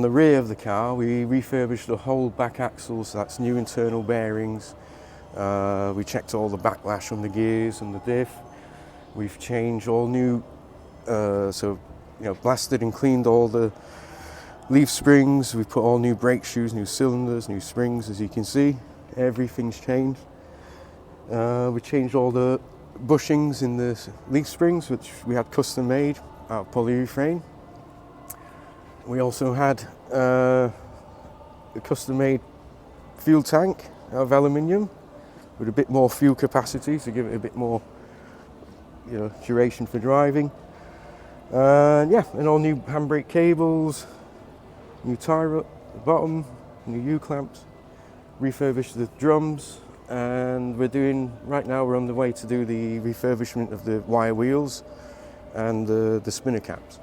the rear of the car, we refurbished the whole back axles, so that's new internal bearings. We checked all the backlash on the gears and the diff. We've changed all new, blasted and cleaned all the leaf springs. We've put all new brake shoes, new cylinders, new springs, as you can see. Everything's changed. We changed all the bushings in the leaf springs, which we had custom made out of polyurethane. We also had a custom made fuel tank out of aluminium with a bit more fuel capacity to give it a bit more duration for driving. And all new handbrake cables, new tie rut at the bottom, new U-clamps, refurbished the drums, and right now we're on the way to do the refurbishment of the wire wheels and the spinner caps.